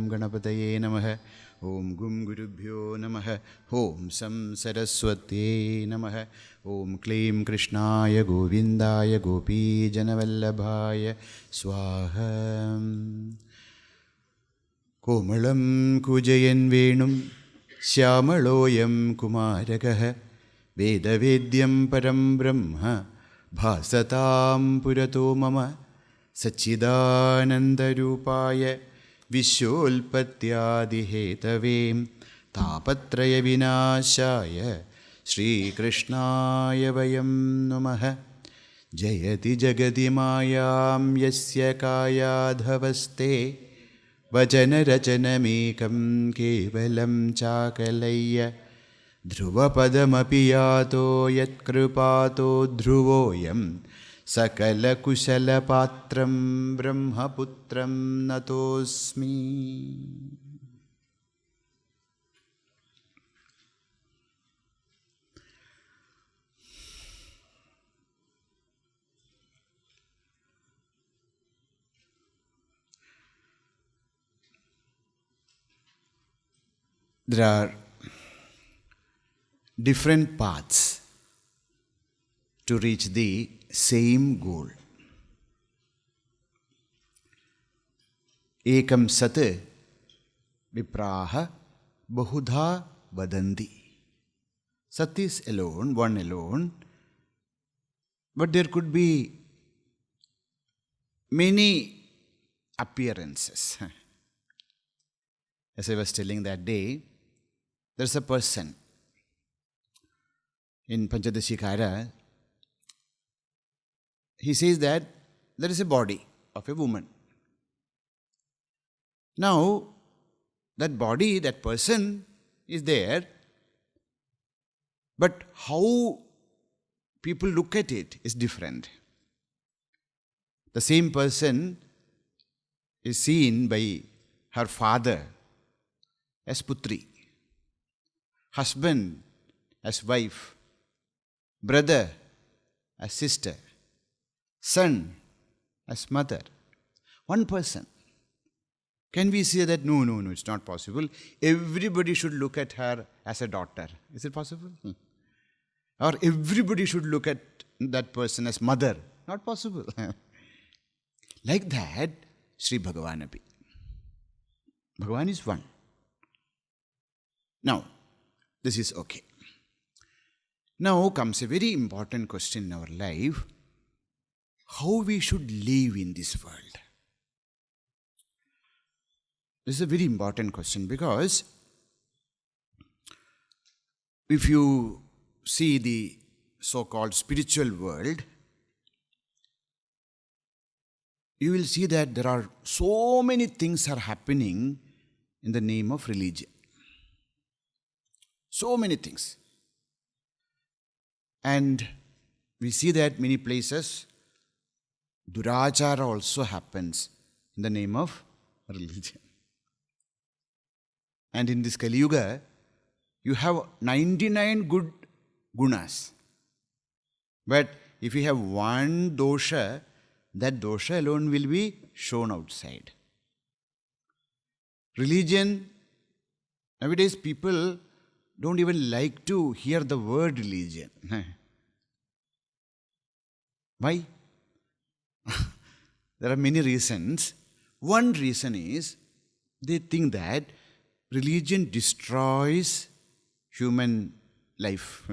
Ganapataye Namaha. Om Gum Gurubhyo Namaha. Om Sam Saraswati Namaha. Om Klim Krishnaya Govindaya Gopi Janavallabhaya Swaha. Komalam Kujayan Venum Shyamaloyam Kumarakaha Vedavedyam Param Brahma Bhasatam Purato Mama Sachidanandarupaya Vishulpatyadihetave Tapatraya Vinashaya Shri Krishnaya Vayam Namaha. Jayati Jagati Mayam Yasya Kayadhavaste Vajana Rachanamekam Kevalam Chakalaya Dhruvapadamapi yato Yatkrupato Dhruvoyam Sakala Kushala Patram Brahmaputram Natosmi. There are different paths to reach the same goal. Ekam sat vipraha bahudha vadanti. Sat is alone, one alone, but there could be many appearances. As I was telling that day, there's a person in Panchadashikara. He says that there is a body of a woman. Now, that body, that person is there, but how people look at it is different. The same person is seen by her father as putri, husband as wife, brother as sister, son as mother. One person. Can we say that no, it's not possible? Everybody should look at her as a daughter. Is it possible? Or everybody should look at that person as mother. Not possible. Like that, Sri Bhagavan Api. Bhagavan is one. Now, this is okay. Now comes a very important question in our life. How we should live in this world? This is a very important question because if you see the so-called spiritual world, you will see that there are so many things are happening in the name of religion. So many things. And we see that many places, durachara also happens in the name of religion. And in this Kali Yuga, you have 99 good gunas. But if you have one dosha, that dosha alone will be shown outside. Religion, nowadays people don't even like to hear the word religion. Why? There are many reasons. One reason is they think that religion destroys human life.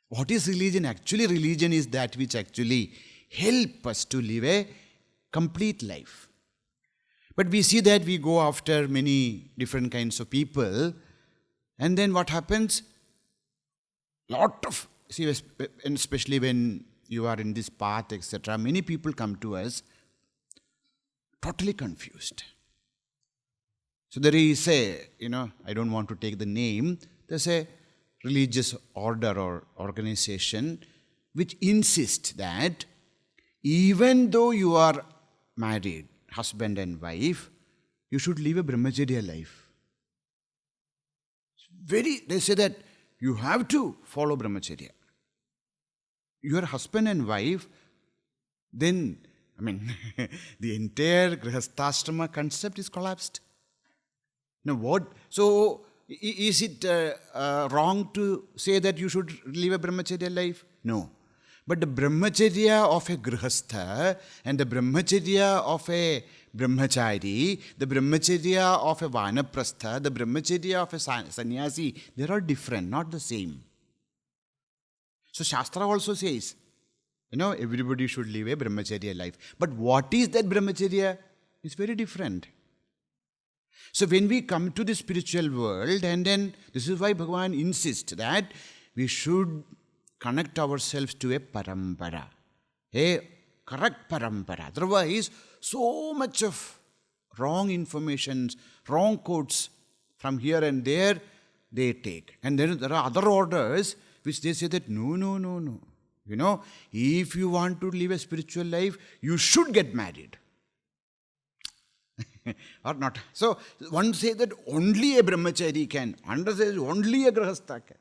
What is religion? Actually, religion is that which actually helps us to live a complete life. But we see that we go after many different kinds of people, and then what happens? And especially when you are in this path, etc., many people come to us totally confused. So there is a, I don't want to take the name, there's a religious order or organization which insists that even though you are married, husband and wife, you should live a brahmacharya life. They say that you have to follow brahmacharya. Your husband and wife, then I mean, the entire grihasthashrama concept is collapsed. Now what? So, is it wrong to say that you should live a brahmacharya life? No. But the brahmacharya of a grihastha and the brahmacharya of a brahmachari, the brahmacharya of a vanaprastha, the brahmacharya of a sannyasi, they are different, not the same. So Shastra also says, everybody should live a brahmacharya life. But what is that brahmacharya? It's very different. So when we come to the spiritual world, and then this is why Bhagavan insists that we should connect ourselves to a parampara, a correct parampara. Otherwise, so much of wrong information, wrong quotes from here and there, they take. And then there are other orders which they say that no. If you want to live a spiritual life, you should get married. Or not. So, one says that only a brahmachari can, another says only a grihastha can.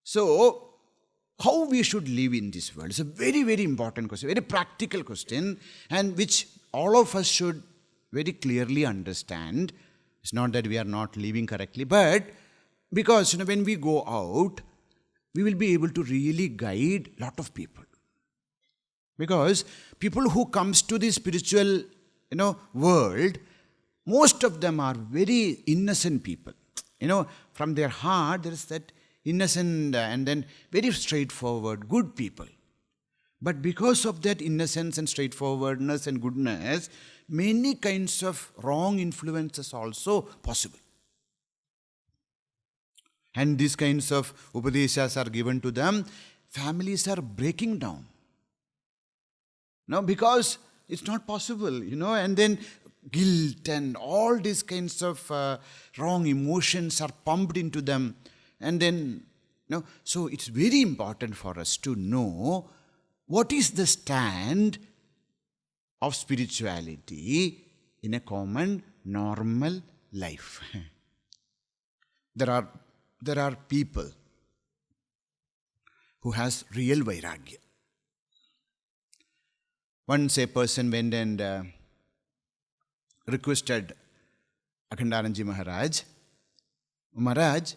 So, how we should live in this world is a very, very important question, very practical question, and which all of us should very clearly understand. It's not that we are not living correctly, but because when we go out, we will be able to really guide a lot of people. Because people who comes to the spiritual world, most of them are very innocent people. From their heart there is that innocent and then very straightforward, good people. But because of that innocence and straightforwardness and goodness, many kinds of wrong influences also possible. And these kinds of upadeshas are given to them. Families are breaking down. Because it's not possible, and then guilt and all these kinds of wrong emotions are pumped into them. And then, so it's very important for us to know what is the stand of spirituality in a common, normal life. There are people who has real vairagya. Once a person went and requested Akhandanandji Maharaj,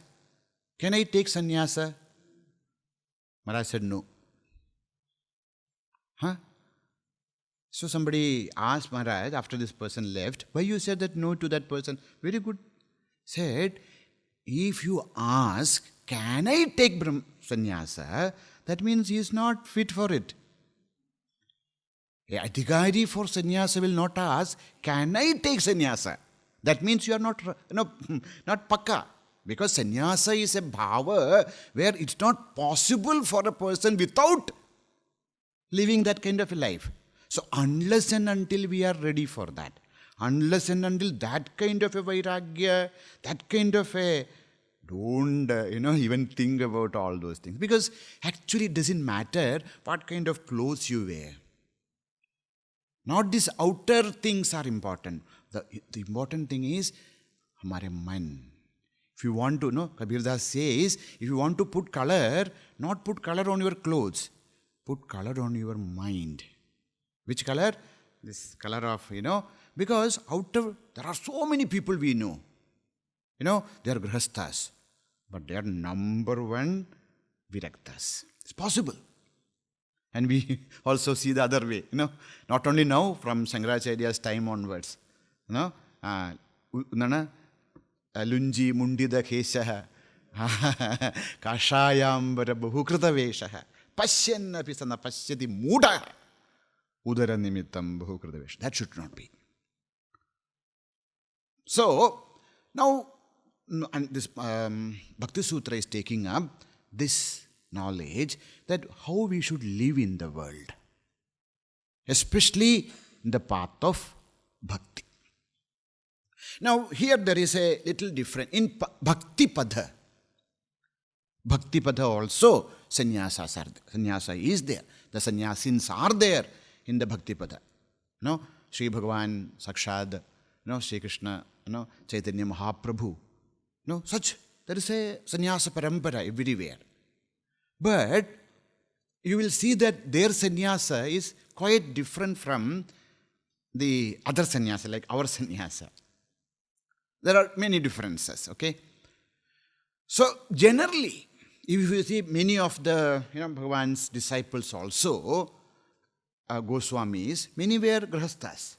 can I take sannyasa? Maharaj said no. So somebody asked Maharaj after this person left, why you said that no to that person? Very good. Said, if you ask, can I take sannyasa? That means he is not fit for it. A adhikari for sannyasa will not ask, can I take sannyasa? That means you are not pakka. Because sannyasa is a bhava where it's not possible for a person without living that kind of a life. So unless and until we are ready for that, unless and until that kind of a vairagya, that kind of a, don't even think about all those things. Because actually it doesn't matter what kind of clothes you wear. Not these outer things are important. The important thing is hamare man. If you want to, Kabir Das says, if you want to put color, not put color on your clothes, put color on your mind. Which color? This color of, because there are so many people we know. They are grihasthas, but they are number one viraktas. It's possible. And we also see the other way, not only now, from Shankaracharya's time onwards. Lunji mundida keshaha kashayambara bahukrita veshaha pashyan apisana pashyati muda udara nimittam bahukrita veshaha. That should not be. So, now, and this Bhakti Sutra is taking up this knowledge that how we should live in the world, especially in the path of bhakti. Now, here there is a little difference. In Bhakti Pada also, sannyasa is there. The sannyasins are there in the Bhakti Pada. Sri Bhagavan Sakshad, Sri Krishna, Chaitanya Mahaprabhu. Such, there is a sannyasa parampara everywhere. But you will see that their sannyasa is quite different from the other sannyasa, like our sannyasa. There are many differences, okay? So generally, if you see many of the Bhagavan's disciples also, Goswamis, many were grahasthas.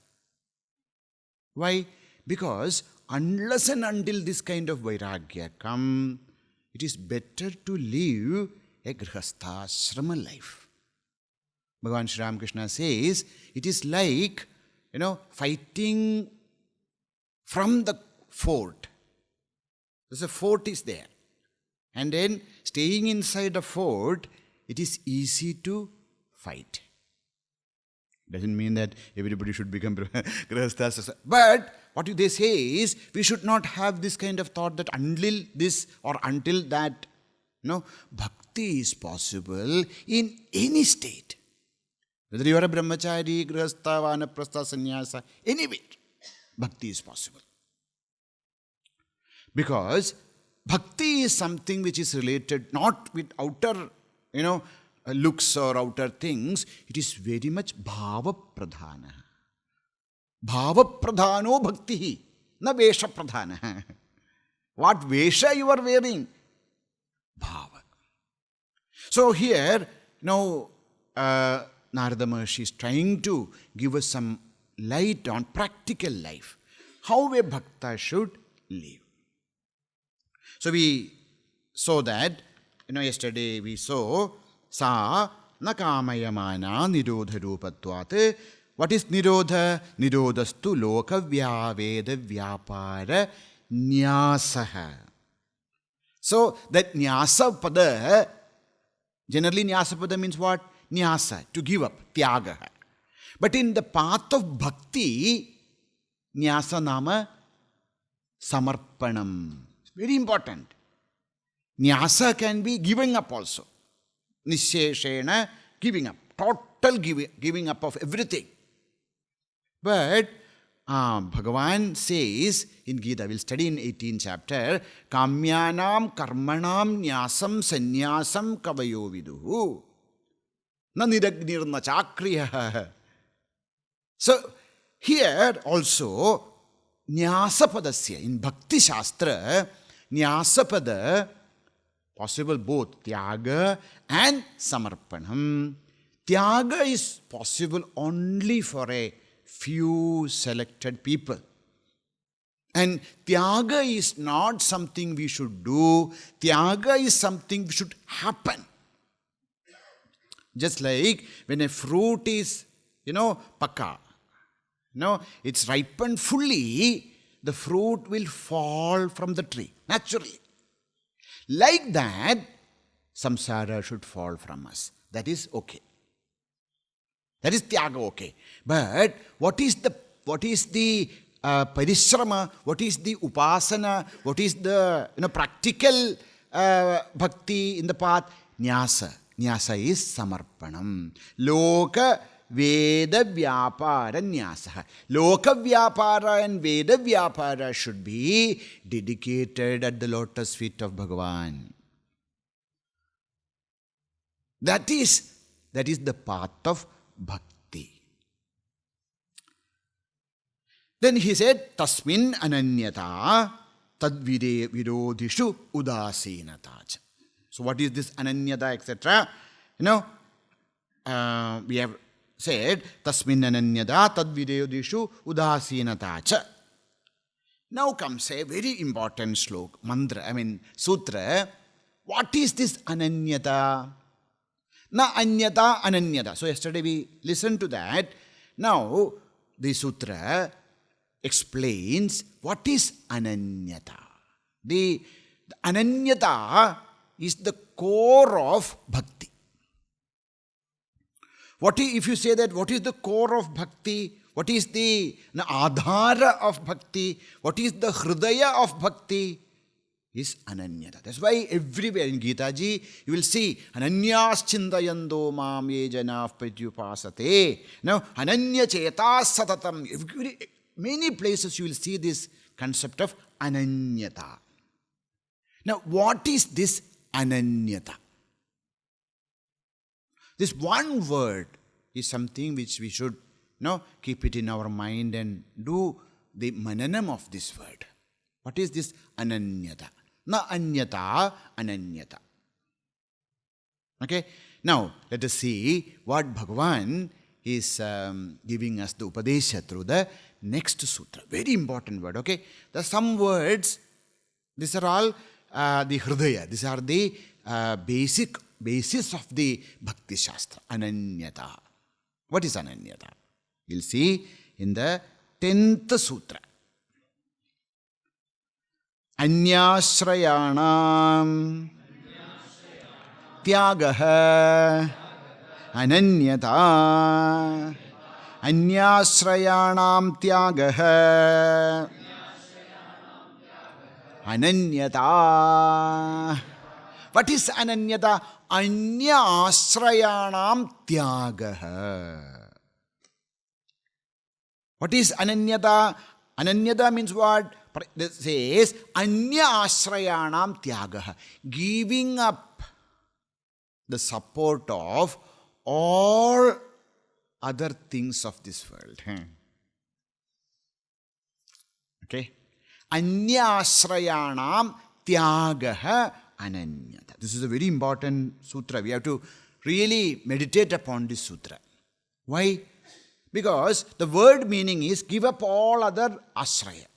Why? Because unless and until this kind of vairagya come, it is better to live a grihastha ashrama life. Bhagavan Sri Ramakrishna says, it is like, fighting from the fort. There's a fort is there. And then staying inside a fort, it is easy to fight. Doesn't mean that everybody should become grihasthas. But what they say is, we should not have this kind of thought that until this or until that. No, bhakti is possible in any state. Whether you are a brahmachari, grihastha, vanaprastha, sannyasa, anywhere, bhakti is possible. Because bhakti is something which is related not with outer, looks or outer things. It is very much bhava pradhana. Bhava pradhano bhakti, na vesha pradhana. What vesha you are wearing? Bhava. So here, Narada Maharshi is trying to give us some light on practical life. How a bhakta should live. So we saw that, yesterday we saw, sa na kamayamana nirodha rupatvat. What is nirodha? Nirodhastu loka-veda vyapara nyasaha. So that nyasa pada, generally nyasa pada means what? Nyasa, to give up, tyaga. But in the path of bhakti, nyasa nama samarpanam. Very important. Nyasa can be giving up also. Nisheshena, giving up. Total giving up of everything. But Bhagavan says in Gita, we'll study in 18th chapter, Kamyanam karmanam nyasam sannyasam kavayo viduhu. Na nidagnirna chakriya. So here also, Nyasapadasya, in Bhakti Shastra, Nyasapada, possible both Tyaga and Samarpanam. Tyaga is possible only for a few selected people. And Tyaga is not something we should do. Tyaga is something which should happen. Just like when a fruit is, pakka. It's ripened fully, the fruit will fall from the tree, naturally. Like that, samsara should fall from us. That is okay. That is tyaga, okay. But what is the parishrama, what is the upāsana, what is the practical bhakti in the path? Nyasa. Nyasa is samarpanam. Loka-veda vyapara nyasa. Loka-vyapara and Veda vyapara should be dedicated at the lotus feet of Bhagavan. That is the path of bhakti. Then he said, tasmin ananyatā tad-virodhiṣū udāsīnatā. So what is this ananyatā, etc.? We have said, tasmin ananyatā tad-virodhiṣū udāsīnatā. Now comes a very important sutra. What is this ananyatā? Na anyatā ananyatā. So yesterday we listened to that. Now the sutra explains what is ananyatā. The ananyatā is the core of bhakti. If you say that, what is the core of bhakti? What is the adhara of bhakti? What is the hridaya of bhakti? Is ananyatā. That's why everywhere in Gita ji, you will see anyāśrayāṇāṁ mām ye janāః pratyupāsate. Now, ananya-cetā satatam. Many places you will see this concept of ananyatā. Now, what is this ananyatā? This one word is something which we should keep it in our mind and do the mananam of this word. What is this ananyata? Na anyata, ananyata. Okay? Now, let us see what Bhagavan is giving us the Upadesha through the next sutra. Very important word, okay? There are some words, these are all the Hridaya. These are the basis of the Bhakti Shastra. Ananyata. What is Ananyata? We'll see in the 10th sutra. Anyāśrayāṇāṁ tyāgaha ananyata. Anyāśrayāṇāṁ tyāgaha ananyata. What is ananyata? Anyāśrayāṇāṁ tyāgaha. What is ananyata? Ananyata means what? This says anyāśrayāṇāṁ tyāgaha. Giving up the support of all other things of this world. Okay? Anyāśrayāṇāṁ tyāgaha ananyata. This is a very important sutra. We have to really meditate upon this sutra. Why? Because the word meaning is give up all other ashraya.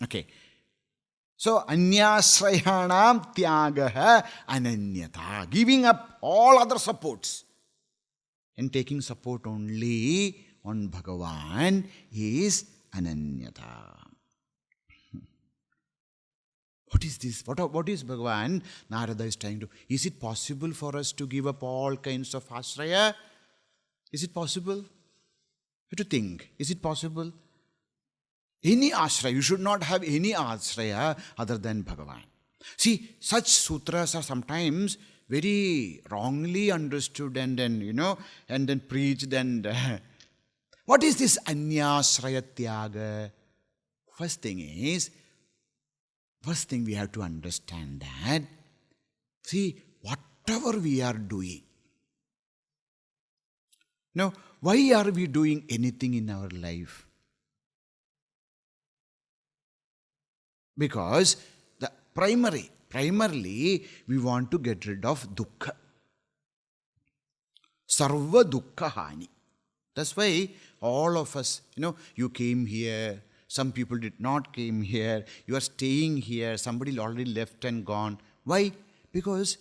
Okay. So, anyāśrayāṇāṁ tyāgaha ananyata. Giving up all other supports and taking support only on Bhagavan is ananyata. What is this? What is Bhagavan? Narada is trying to... Is it possible for us to give up all kinds of ashraya? Is it possible? You have to think. Is it possible? Any ashraya. You should not have any ashraya other than Bhagavan. See, such sutras are sometimes very wrongly understood and then preached and... What is this anyāśraya tyaga? First thing we have to understand that, see, whatever we are doing, now, why are we doing anything in our life? Because primarily, we want to get rid of dukkha. Sarva dukkha hani. That's why all of us, you came here, some people did not came here, you are staying here, somebody already left and gone. Why? Because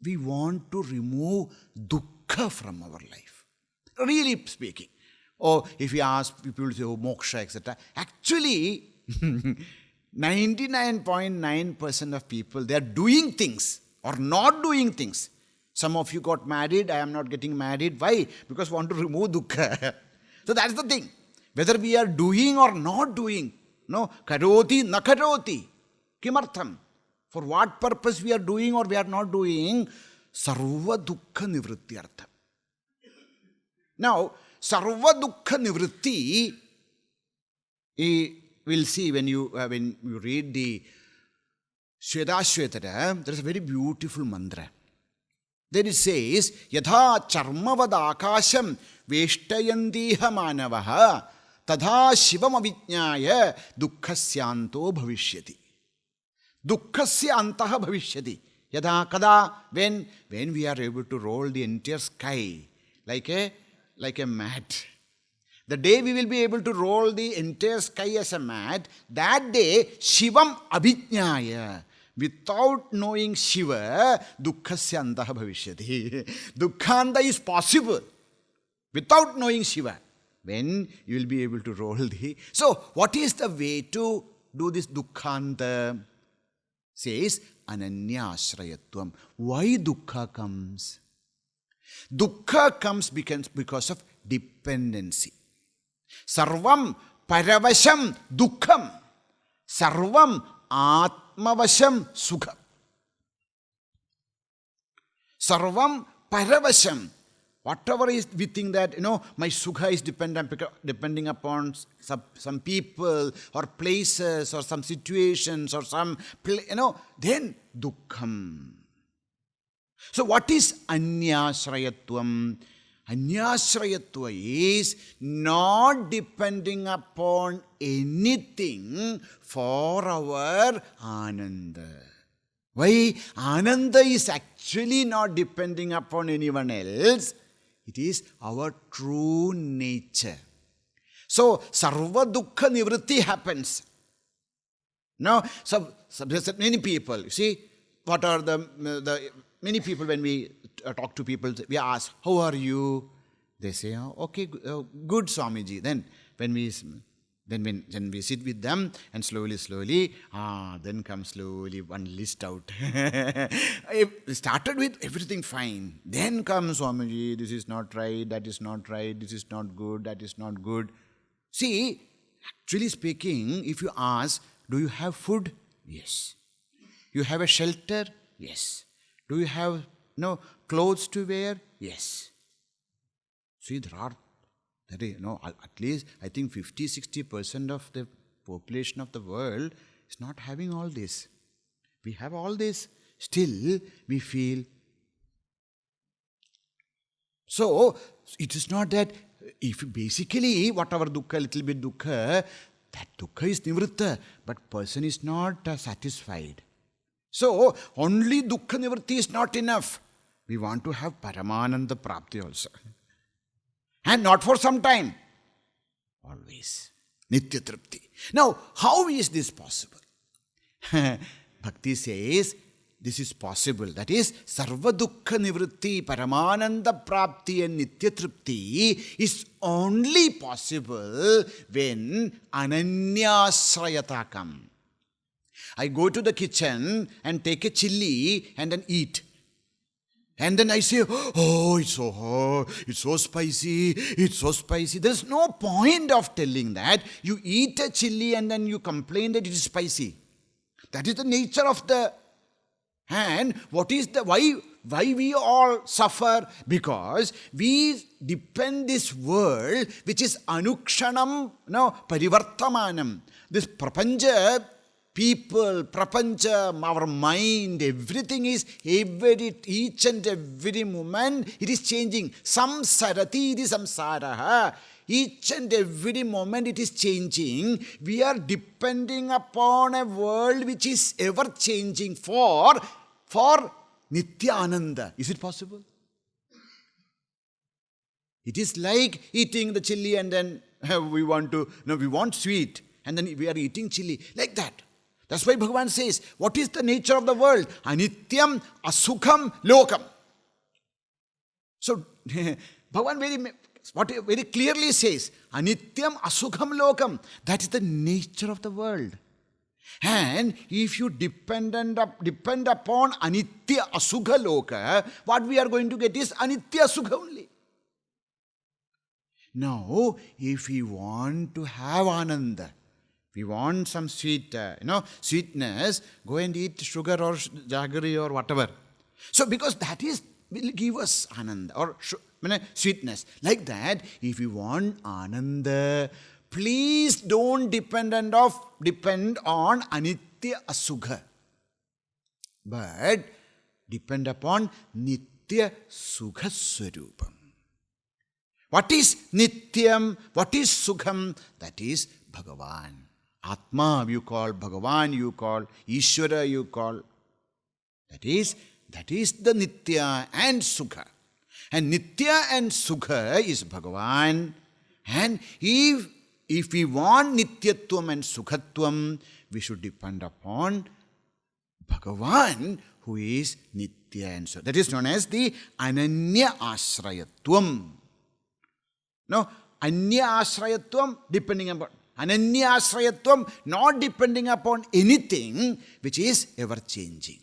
we want to remove dukkha from our life. Really speaking. Or if you ask people to say, moksha, etc. Actually, 99.9% of people, they are doing things or not doing things. Some of you got married, I am not getting married. Why? Because want to remove dukkha. So that's the thing. Whether we are doing or not doing, karoti, na karoti, kimartham. For what purpose we are doing or we are not doing, sarva dukkha nivrityartham. Now, sarva dukkha nivritti, we'll see when you read the Shvedashvetara, there is a very beautiful mantra. There it says, yatha charmavad akasham veshtayandiha manavaha tadha shivam avijñāya dukkhasyanto bhavishyati. Dukkhasya antaha bhavishyati. Yatha kada, when we are able to roll the entire sky like a mat. The day we will be able to roll the entire sky as a mat, that day, Shivam Abhijñāya. Without knowing Shiva, Dukkhasya antaha bhavishyati. Dukkhanta is possible without knowing Shiva. When you will be able to roll the... So, what is the way to do this Dukkhanta? Says, Ananyāśrayatvam. Why dukkha comes? Dukkha comes because of dependency. Sarvam paravasham dukkham. Sarvam atmavasham sukham. Sarvam paravasham. Whatever is, we think that, my sukha is depending upon some people or places or some situations or some, then dukkham. So what is anyāśrayatvam? Anyāśrayatva is not depending upon anything for our Ananda. Why? Ananda is actually not depending upon anyone else. It is our true nature. So, sarva dukkha nivritti happens. Now, many people, you see, what are the many people, when we talk to people, we ask, how are you? They say, oh, okay, good Swamiji. Then when we sit with them and slowly, then comes slowly one list out. We started with everything fine. Then comes Swamiji, this is not right, that is not right, this is not good, that is not good. See, actually speaking, if you ask, do you have food? Yes. You have a shelter? Yes. Do you have clothes to wear? Yes. See, at least I think 50-60% of the population of the world is not having all this. We have all this. Still, we feel. So, it is not that if basically whatever dukkha, little bit dukkha, that dukkha is nivritta, but person is not satisfied. So, only dukkha nivritti is not enough. We want to have paramananda prapti also. And not for some time. Always. Nitya tripti. Now, how is this possible? Bhakti says, this is possible. That is, sarva dukkha nivritti, paramananda prapti and nitya tripti is only possible when ananyāśrayāṇāṁ come. I go to the kitchen and take a chilli and then eat. And then I say, oh, it's so hot, it's so spicy, it's so spicy. There's no point of telling that. You eat a chilli and then you complain that it is spicy. That is the nature of the... And what is the... Why we all suffer? Because we depend this world which is anukshanam, parivartamanam. This prapancha... People, prapancha, our mind, everything is, each and every moment, it is changing. Samsarati iti samsaraha. Each and every moment it is changing. We are depending upon a world which is ever changing for Nitya Ananda. Is it possible? It is like eating the chili and then we want sweet and then we are eating chili. Like that. That's why Bhagavan says, what is the nature of the world? Anityam asukham lokam. So, Bhagavan very clearly says, Anityam asukham lokam. That is the nature of the world. And if you depend upon anitya asukha loka, what we are going to get is anitya asukha only. Now, if we want to have ananda, we want some sweetness, go and eat sugar or jaggery or whatever. So, because that will give us ananda or sweetness. Like that, if you want ananda, please don't depend on anitya asukha, but depend upon nitya sukha swarupam. What is nityam? What is sukham? That is Bhagavan. Atma you call, Bhagavan you call, Ishvara you call. That is the Nitya and Sukha. And Nitya and Sukha is Bhagavan. And if we want Nityatvam and Sukhatvam, we should depend upon Bhagavan who is Nitya and Sukha. That is known as the anyāśrayatvam. No, anyāśrayatvam depending upon. Ananyāśrayatvam, not depending upon anything which is ever changing.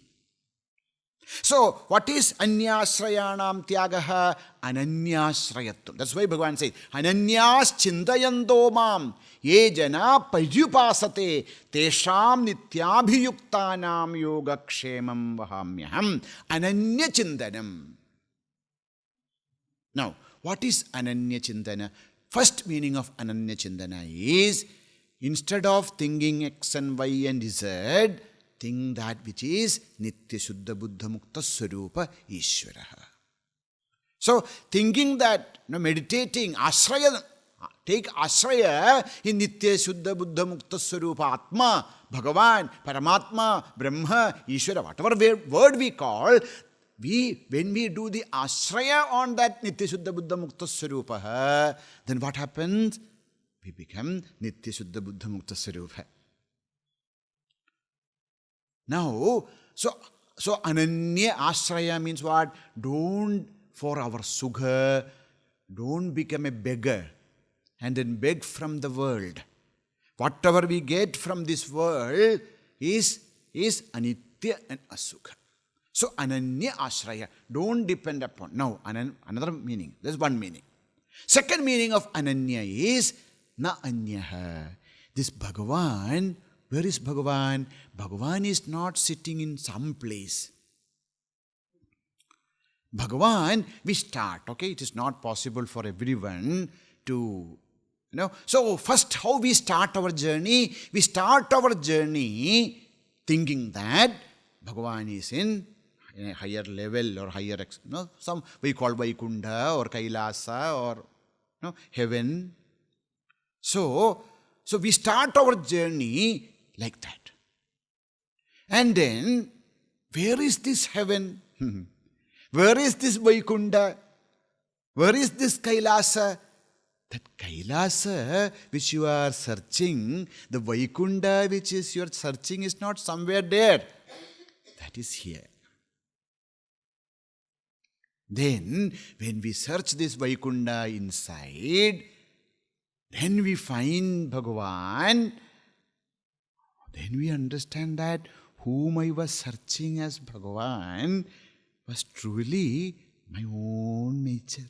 So, what is anyāśrayāṇāṁ tyāgaha? Ananyāśrayatvam. That's why Bhagavan says, Ananyāśchintayanto māṁ ye jana paryupāsate teshām nityābhiyuktānām yogakshemam vahamyaham. Ananyachintanam. Now, what is ananyachintana? First meaning of Ananya Chindana is, instead of thinking X and Y and Z, think that which is Nitya Shuddha Buddha Mukta Swarupa Ishvaraha. So, thinking that, meditating, ashraya, take ashraya in Nitya Shuddha Buddha Mukta Swarupa Atma, Bhagavan, Paramatma, Brahma, Ishvara, whatever word we call, when we do the ashraya on that Nitya Shuddha Buddha Mukta Swarupa, then what happens? We become Nitya Shuddha Buddha Mukta Swarupa. Now, so ananya ashraya means what? Don't, for our sukha, don't become a beggar and then beg from the world. Whatever we get from this world is anitya and asukha. So ananya ashraya, don't depend upon. Now, another meaning. There's one meaning. Second meaning of ananya is na anyaha. This Bhagavan, where is Bhagavan? Bhagavan is not sitting in some place. Bhagavan, we start, okay? It is not possible for everyone to, So first, how we start our journey? We start our journey thinking that Bhagavan is in a higher level or higher, some we call Vaikunఠa or Kailasa or heaven. So we start our journey like that. And then, where is this heaven? Where is this Vaikunఠa? Where is this Kailasa? That Kailasa which you are searching, the Vaikunఠa which is you are searching is not somewhere there. That is here. Then, when we search this Vaikunఠa inside, then we find Bhagavan. Then we understand that whom I was searching as Bhagavan was truly my own nature.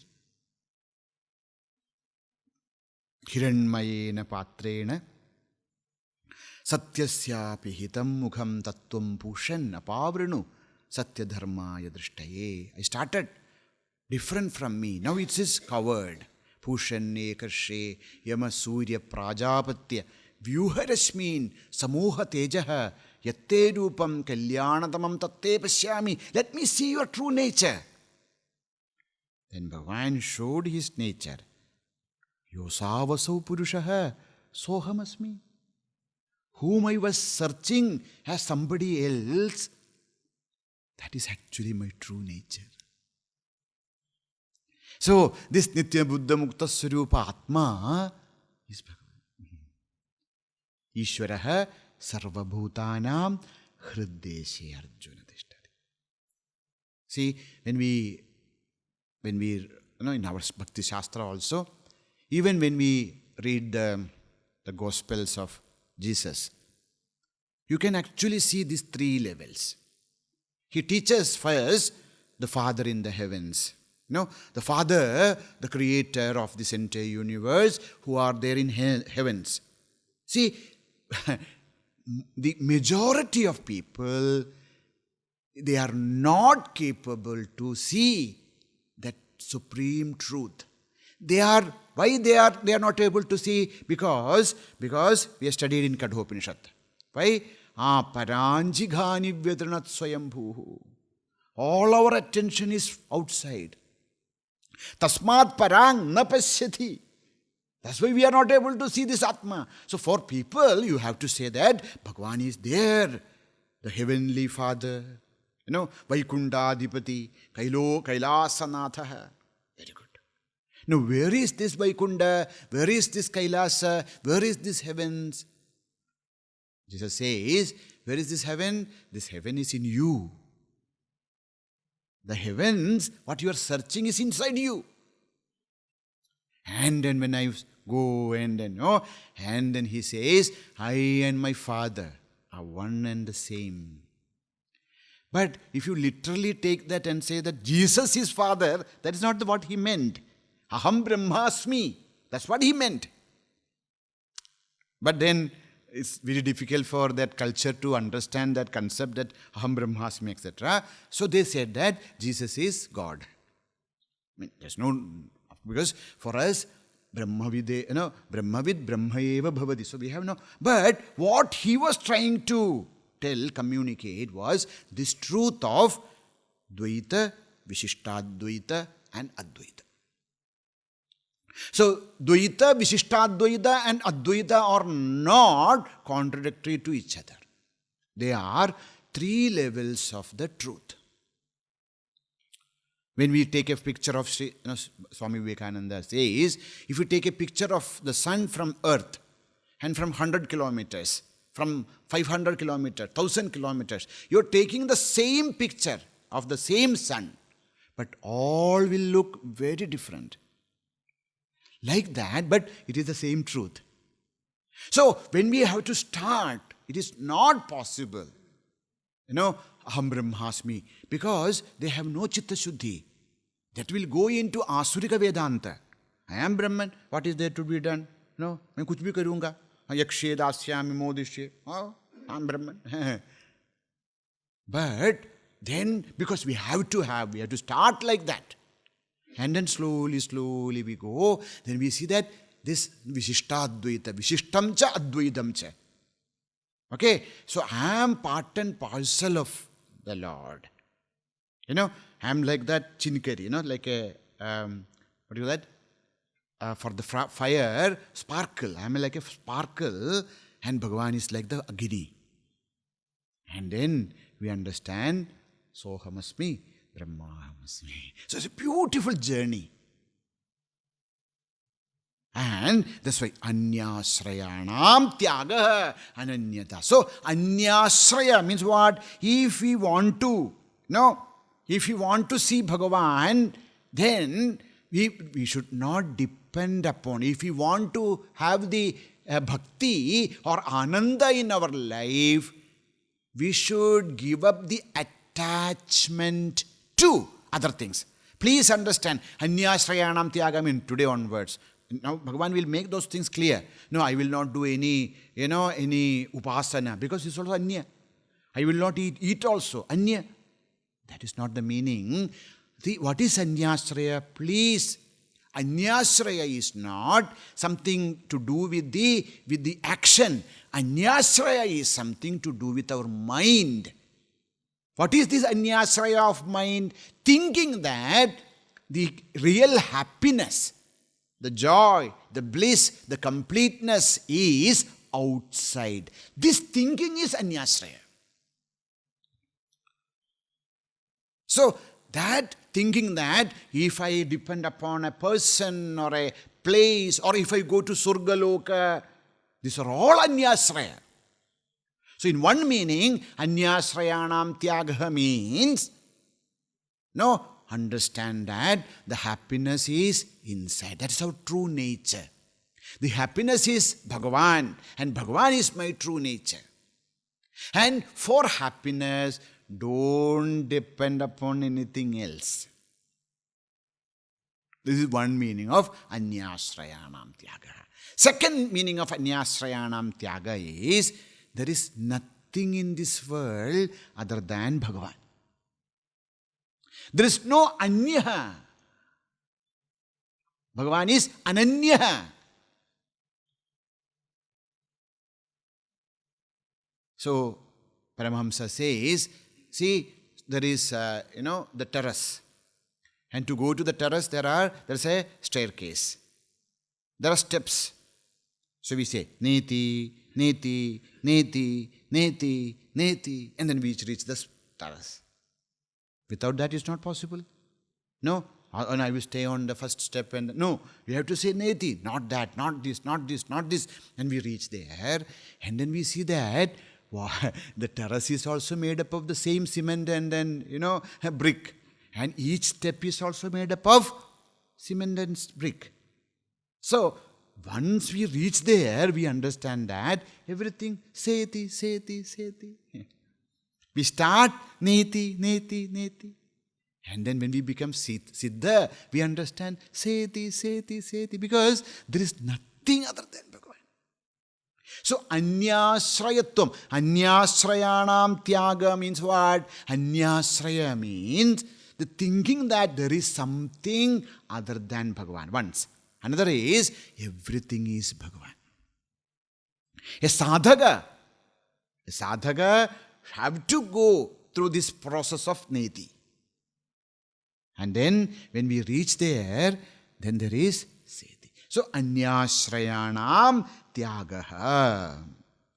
Hiranmayena patrena satyasyapi hitam mukham tattvam pushan apavrinu satyadharmaya drishtaye. I started different from me. Now it is covered. Pushanne karshe yama surya prajapatya vyuharasmin samoha tejaha yatte rupam kalyanatamam tatte pasyami. Let me see your true nature. Then Bhagavan showed his nature. Yosavasau purushaha sohamasmi. Whom I was searching as somebody else, that is actually my true nature. So, this Nitya Buddha Mukta Swarupa Atma is Bhagavan. Ishvaraha sarvabhutanam hriddeshe Arjuna tishtati. See, when we in our Bhakti Shastra also, even when we read the Gospels of Jesus, you can actually see these three levels. He teaches first the Father in the heavens. The Father, the creator of this entire universe, who are there in heavens. See, the majority of people, they are not capable to see that supreme truth. Why they are not able to see? Because we have studied in Kadhopanishad. Why? Paranjighani vyadranat swayambhuhu. All our attention is outside. Tasmat parang na pasyati. That's why we are not able to see this Atma. So for people, you have to say that Bhagavan is there. The Heavenly Father. Vaikunఠādhipati, Kailasanathah. Very good. Now, where is this Vaikunఠa? Where is this Kailasa? Where is this heavens? Jesus says, where is this heaven? This heaven is in you. The heavens, what you are searching is inside you. And then when I go and then he says, I and my Father are one and the same. But if you literally take that and say that Jesus is Father, that is not what he meant. Aham Brahmasmi. That's what he meant. But then it's very difficult for that culture to understand that concept that Aham Brahmasmi, etc. So they said that Jesus is God. There's no, because for us, Brahmavid Brahmaeva bhavati. So we have no. But what he was trying to communicate was this truth of Dvaita, Vishishtadvaita, and Advaita. So, Dvaita, Vishishtadvaita and Advaita are not contradictory to each other. They are three levels of the truth. When we take a picture of Swami Vivekananda says, if you take a picture of the sun from earth and from 100 kilometers, from 500 kilometers, 1000 kilometers, you're taking the same picture of the same sun, but all will look very different. Like that, but it is the same truth. So, when we have to start, it is not possible. Aham Brahmasmi, because they have no Chitta Shuddhi. That will go into Asurika Vedanta. I am Brahman, what is there to be done? No, मैं कुछ भी करूँगा. Yakshe dasyami modishye. Oh, I am Brahman. But then, because we have to start like that. And then slowly we go. Then we see that this Vishishtadvaita, Vishishtam cha Advaitam cha. Okay, so I am part and parcel of the Lord. I am like that chinkari, like a, what do you call that? For the fire, sparkle. I am like a sparkle and Bhagavan is like the Agni. And then we understand, Sohamasmi, Brahmahamasmi. So it's a beautiful journey. And that's why anyāśrayāṇāṁ tyāgo'nanyatā. So anyāśraya means what? If we want to see Bhagavan, then we should not depend upon. If we want to have the bhakti or ananda in our life, we should give up the attachment to other things. Please understand, anyāśrayāṇāṁ tyāga means today onwards. Now Bhagavan will make those things clear. No, I will not do any upāsana because it's also anya. I will not eat also, anya. That is not the meaning. What is anyāśraya? Please, anyāśraya is not something to do with the action. Anyāśraya is something to do with our mind. What is this anyāśraya of mind? Thinking that the real happiness, the joy, the bliss, the completeness is outside. This thinking is anyāśraya. So, that thinking that if I depend upon a person or a place or if I go to Surgaloka, these are all anyāśraya. So, in one meaning, anyāśrayāṇāṁ tyāga means, understand that the happiness is inside. That is our true nature. The happiness is Bhagavan and Bhagavan is my true nature. And for happiness, don't depend upon anything else. This is one meaning of anyāśrayāṇāṁ tyāga. Second meaning of anyāśrayāṇāṁ tyāga is there is nothing in this world other than Bhagavan. There is no anya. Bhagavan is ananya. So, Paramahamsa says, see, there is, the terrace. And to go to the terrace, there's a staircase. There are steps. So we say, neti, neti, neti, neti, neti, and then we reach the terrace. Without that, it's not possible. No, and I will stay on the first step and no, we have to say neti, not that, not this, not this, not this. And we reach there and then we see that the terrace is also made up of the same cement and then, a brick. And each step is also made up of cement and brick. So, once we reach there, we understand that everything, seti, seti, seti. We start neti, neti, neti. And then when we become siddha, we understand seti, seti, seti. Because there is nothing other than Bhagavan. So, anyāśrayatvam. Anyāśrayāṇāṁ tyāga means what? Anyāśraya means the thinking that there is something other than Bhagavan. Once. Another is, everything is Bhagavan. A sadhaka have to go through this process of neti. And then when we reach there, then there is seti. So, anyāśrayāṇāṁ tyāgaha.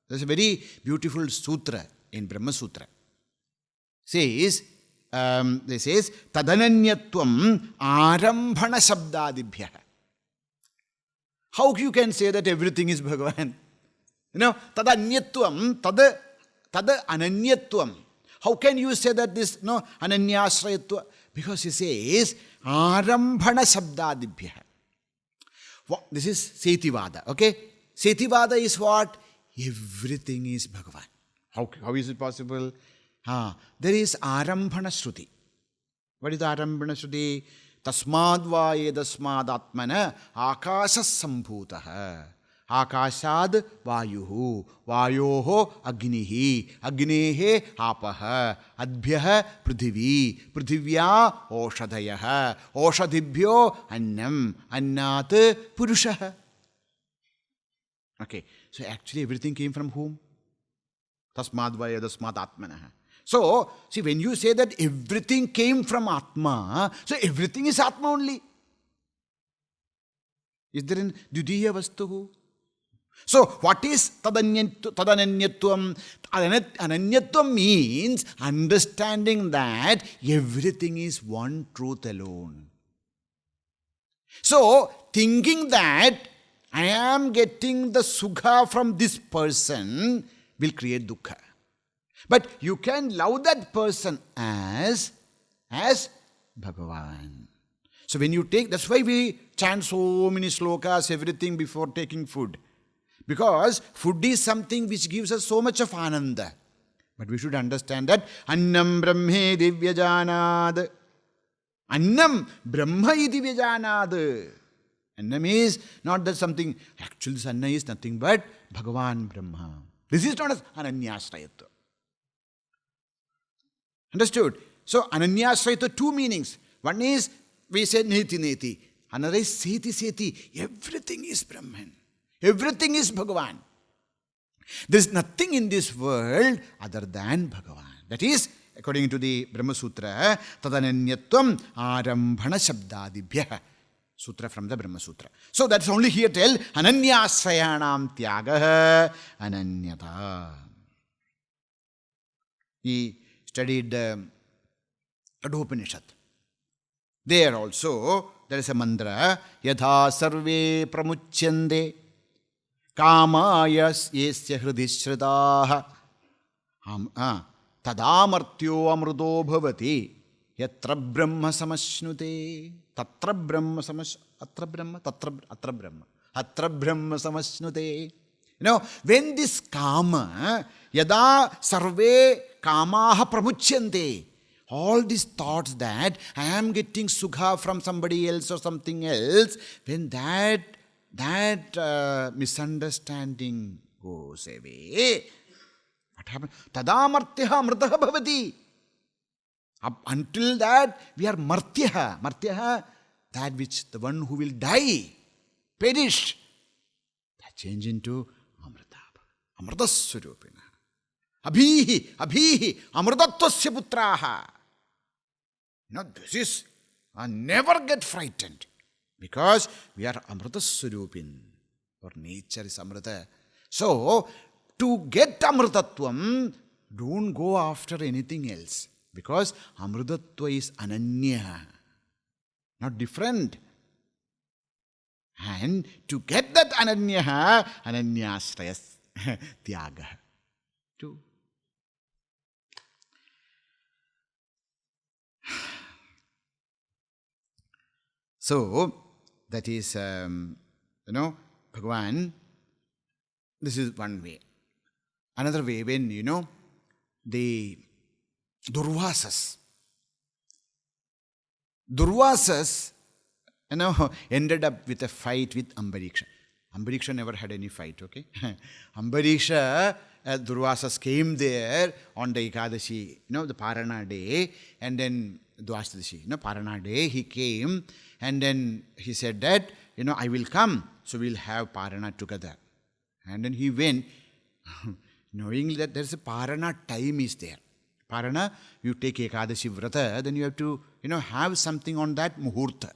There's a very beautiful sutra in Brahma Sutra. This says, tad-anukūlācaraṇaṁ ārambhana shabdādibhyah. How you can say that everything is Bhagavan? Tad-anyatvam, tad-ananyatvam. How can you say that this, anyāśrayāṇāṁ? Because he says, ārambhana shabdādibhyah. This is Setivada, okay? Setivada is what? Everything is Bhagavan. How is it possible? There is ārambhana shruti. What is the ārambhana shruti? Tasmād vā edasmād atmana ākāsas sambhūtah. Ākāsād vāyuhu. Vāyoho agnihi. Agnehe āpah. Adbhyah prithivī. Prithivya oshadayah. Oshadibhyo annam. Annāt purushah. Okay. So actually everything came from whom? Tasmād vā edasmād atmanah. So, see, when you say that everything came from Atma, so everything is Atma only. Is there an dvitiya vastuhu? So, what is tad-ananyatvam? Ananyatvam means understanding that everything is one truth alone. So, thinking that I am getting the sukha from this person will create dukkha. But you can love that person as Bhagavan. So when you take, that's why we chant so many slokas, everything before taking food. Because food is something which gives us so much of ananda. But we should understand that annam brahme divyajanad. Annam brahma iti vyajanad. Annam is not that something, actually this anna is nothing but Bhagavan Brahma. This is not an anyāśrayāṇāṁ. Understood? So, anyāśrayāṇāṁ, two meanings. One is, we say neti neti. Another is seti seti. Everything is Brahman. Everything is Bhagavan. There is nothing in this world other than Bhagavan. That is, according to the Brahma Sutra, tad-ananyatvam ārambhana shabdādibhyah. Sutra from the Brahma Sutra. So, that's only here tell, anyāśrayāṇāṁ tyāgaha ananyatā. He studied Kadhopanishad. There also, there is a mantra, yatha sarve pramuchyande kāmāyas yesya hridishratāha tadāmartyo amrudo bhavati yatra brahma samashnute tatra brahma atra brahma samashnute. When this kama, yada sarve kamaha pramuchyante, all these thoughts that I am getting sukha from somebody else or something else, when that misunderstanding goes away, what happens? Tadamartyaha amritaha bhavati. Until that, we are martyaha. Martyaha, that which, the one who will die, perish, that change into amrita. Amritasvarupina. Abhihi, amritattvasya putraha. This is, never get frightened. Because we are amritasvarupin. Our nature is amrita. So, to get amritatvam, don't go after anything else. Because amritatva is ananya, not different. And to get that ananya, anyāśrayas tyāga. Two. So, that is, Bhagavan, this is one way. Another way, when, the Durvasas, ended up with a fight with Ambariksha. Ambariksha never had any fight, okay? Ambariksha, Durvasas came there on the Ekadashi, the Parana day, and then Dvasadashi, Parana day, he came, and then he said that, I will come, so we'll have Parana together. And then he went, knowing that there's a Parana time is there. Parana, you take Ekadashi Vrata, then you have to, have something on that muhurta.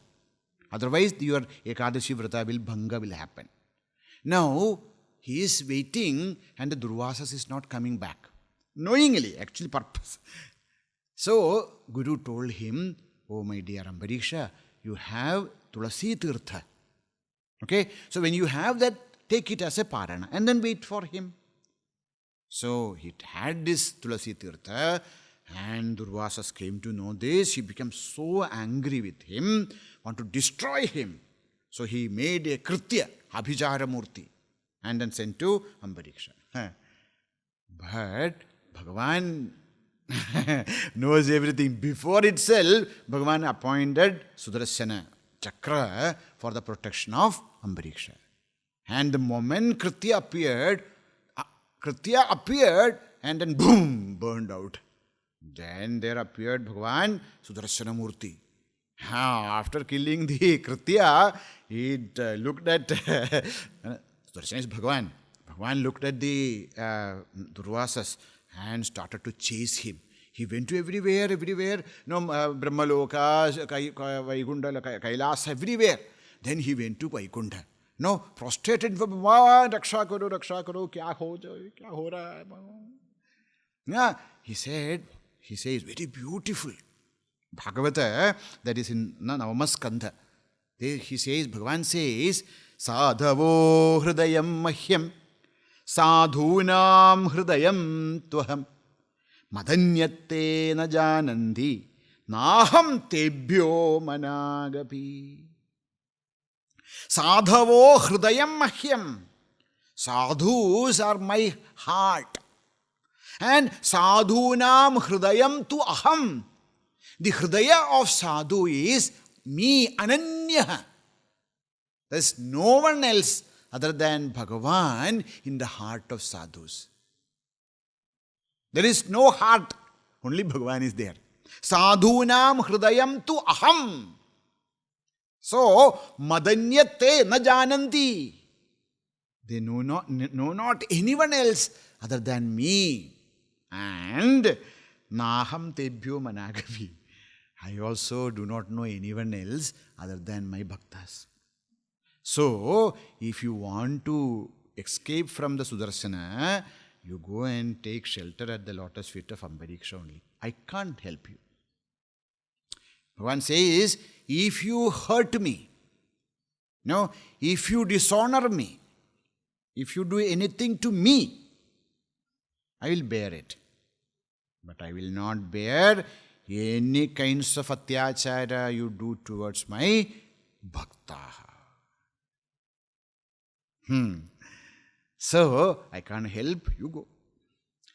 Otherwise, your Ekadashi Vrata Bhanga will happen. Now, he is waiting and the Durvasas is not coming back. Knowingly, actually purpose. So, Guru told him, oh my dear Ambariksha, you have Tulasi Tirtha. Okay? So, when you have that, take it as a Parana and then wait for him. So, he had this Tulasi Tirtha and Durvasas came to know this. He became so angry with him, want to destroy him. So, he made a Kritya, Abhijara Murti, and then sent to Ambariksha. But Bhagavan knows everything. Before itself, Bhagavan appointed Sudarshana Chakra for the protection of Ambariksha. And the moment Kritya appeared and then boom, burned out. Then there appeared Bhagavan Sudarshana Murti. After killing the Kritya, he looked at Sudarshana is Bhagavan. Bhagavan looked at the Durvasas and started to chase him. He went to everywhere. Brahmaloka, Vaikunta, Kailasa, everywhere. Then he went to Vaikunta. Prostrated for Bhagavan, Raksha karo, kya ho raha hai? He says, very beautiful. Bhagavata, that is in Navamaskandha. He says, Bhagavan says, Sadhavo hridayam mahyam, sadhunam hridayam tvaham, madanyate na janandi, naham tebhyo managapi. Sadhavo hridayam mahyam. Sadhus are my heart. And sadhunam hridayam tu aham. The hridaya of sadhu is me, ananya. There is no one else other than Bhagavan in the heart of sadhus. There is no heart, only Bhagavan is there. Sadhunam hridayam tu aham. So, madanyate na jananti. They know not anyone else other than me. And naham tebhyo managavi. I also do not know anyone else other than my bhaktas. So, if you want to escape from the Sudarshana, you go and take shelter at the lotus feet of Ambariksha only. I can't help you. Bhagavan says, if you hurt me, if you dishonor me, if you do anything to me, I will bear it. But I will not bear any kinds of atyachara you do towards my bhakta. So, I can't help, you go.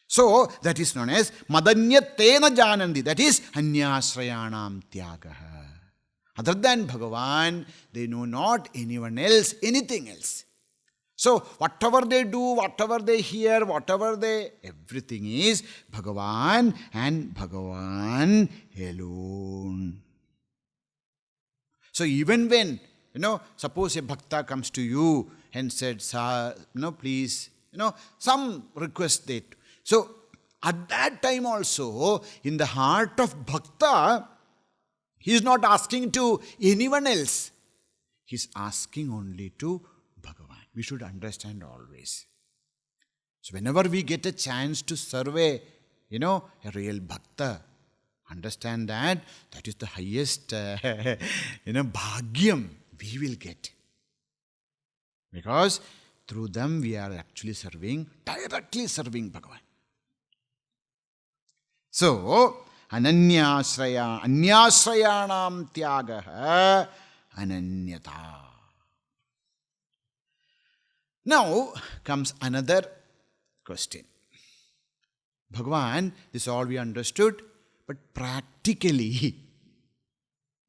So, that is known as madanyatena janandi. That is anyāśrayāṇāṁ tyāgaha. Other than Bhagavan, they know not anyone else, anything else. So, whatever they do, whatever they hear, everything is Bhagavan and Bhagavan alone. So, even when, suppose a bhakta comes to you and said, please, some request that. So, at that time also, in the heart of bhakta, he is not asking to anyone else. He is asking only to Bhagavan. We should understand always. So, whenever we get a chance to serve a real bhakta, understand that is the highest, bhagyam we will get. Because through them we are actually directly serving Bhagavan. So, anyāśrayāṇāṁ tyāgaha ananyatā. Now comes another question. Bhagavan, this is all we understood, but practically,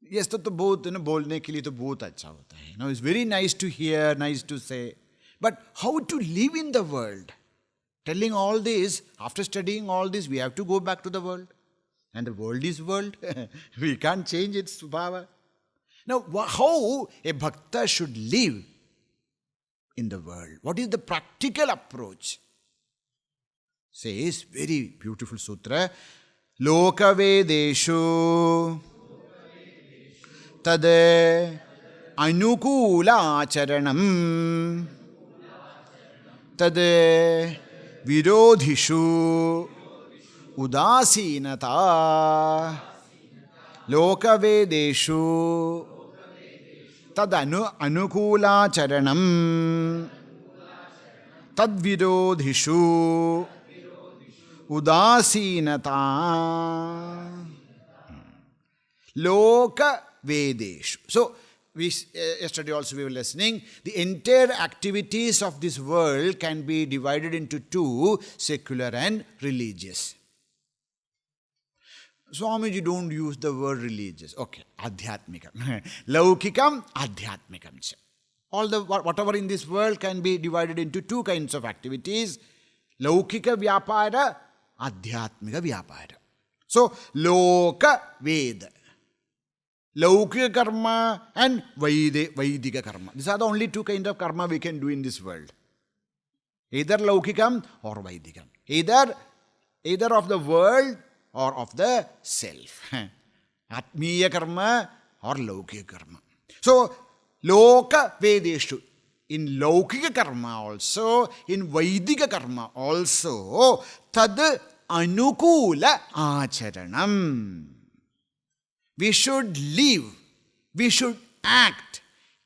yes, तो बहुत बोलने के लिए तो बहुत अच्छा होता है. It's very nice to hear, nice to say, but how to live in the world? Telling all this, after studying all this, we have to go back to the world. And the world is world. We can't change its subhava. Now, how a bhakta should live in the world? What is the practical approach? Says, very beautiful sutra, loka-vedeṣu tad-anukūlācaraṇaṁ tad-virodhiṣūdāsīnatā loka-vedeṣu tad-anukūlācaraṇaṁ tad-virodhiṣūdāsīnatā loka-vedeṣu. So, yesterday also we were listening, the entire activities of this world can be divided into two, secular and religious. Swamiji don't use the word religious. Okay, adhyatmikam. Laukikam, adhyatmikam. Whatever in this world can be divided into two kinds of activities. Laukika vyapara, adhyatmika vyapara. So, loka veda. Laukika karma and Vaidika karma. These are the only two kinds of karma we can do in this world. Either Laukikam or Vaidikam. Either of the world or of the self. Atmiya karma or Laukika karma. So, loka-vedeṣu. In Laukika karma also, in Vaidika karma also, tad-anukūlācaraṇaṁ. We should live, we should act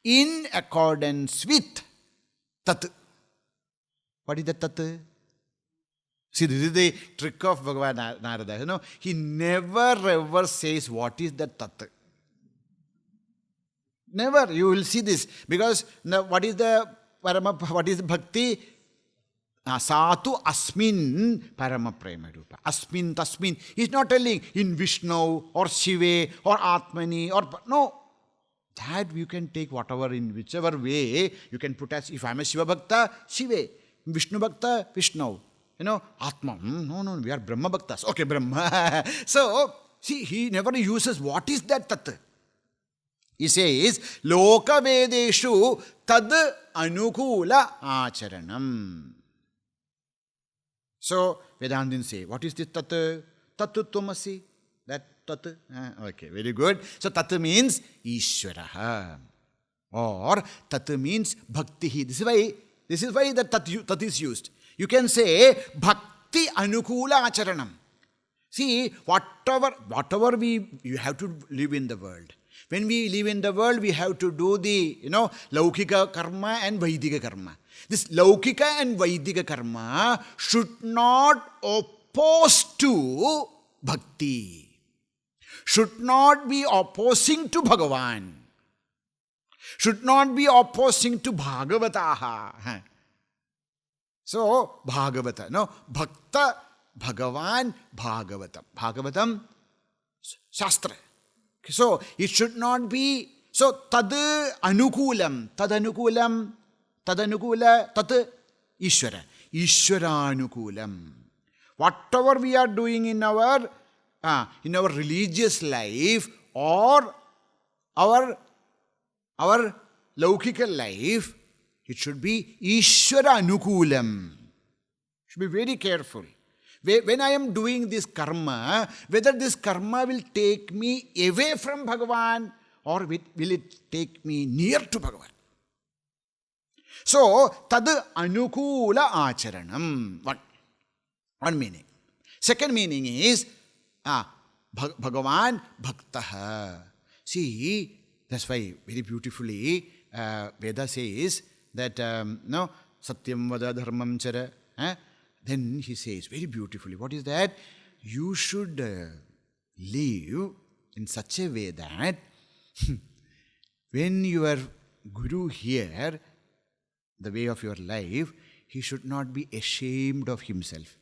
in accordance with tat. What is the tat? See, this is the trick of Bhagavan Narada. You know, he never ever says what is the tat. Never. You will see this. Because what is the bhakti? Sātu asmin parama prema rupa. Asmin tasmin. He is not telling in Vishnu or Shiva or Atmani or... No. That you can take whatever in whichever way you can put as... If I am a Shiva Bhakta, Shiva. Vishnu Bhakta, Vishnu. You know, Atma. No, we are Brahma Bhaktas. Okay, Brahma. So, see, he never uses what is that tat. He says, loka-vedeṣu tad-anukūlācaraṇaṁ. So, Vedantins say, what is this tat? Tatu tvamasi. That tat. Okay, very good. So, tat means Ishvaraha. Or tat means bhakti. This is why the tat is used. You can say bhakti anukūlācaraṇaṁ. See, whatever you have to live in the world. When we live in the world, we have to do the, Laukika karma and Vaidika karma. This Laukika and Vaidika karma should not oppose to bhakti. Should not be opposing to Bhagavan. Should not be opposing to Bhagavataha. So, Bhagavata. No, Bhakta, Bhagavan, Bhagavatam. Bhagavatam, Shastra. So, it should not be... So, tad-anukūlam. Tad-anukūla, tat Ishvara. Ishvara-anukūlam. Whatever we are doing in our religious life or our laukika life, it should be Ishvara-anukūlam. Should be very careful. When I am doing this karma, whether this karma will take me away from Bhagavan or will it take me near to Bhagavan? So, tad-anukūlācaraṇaṁ. One meaning. Second meaning is Bhagavan bhaktaha. See, that's why very beautifully Veda says that satyam vada dharmam chara. Then he says very beautifully, what is that? You should live in such a way that when your guru hear the way of your life, he should not be ashamed of himself.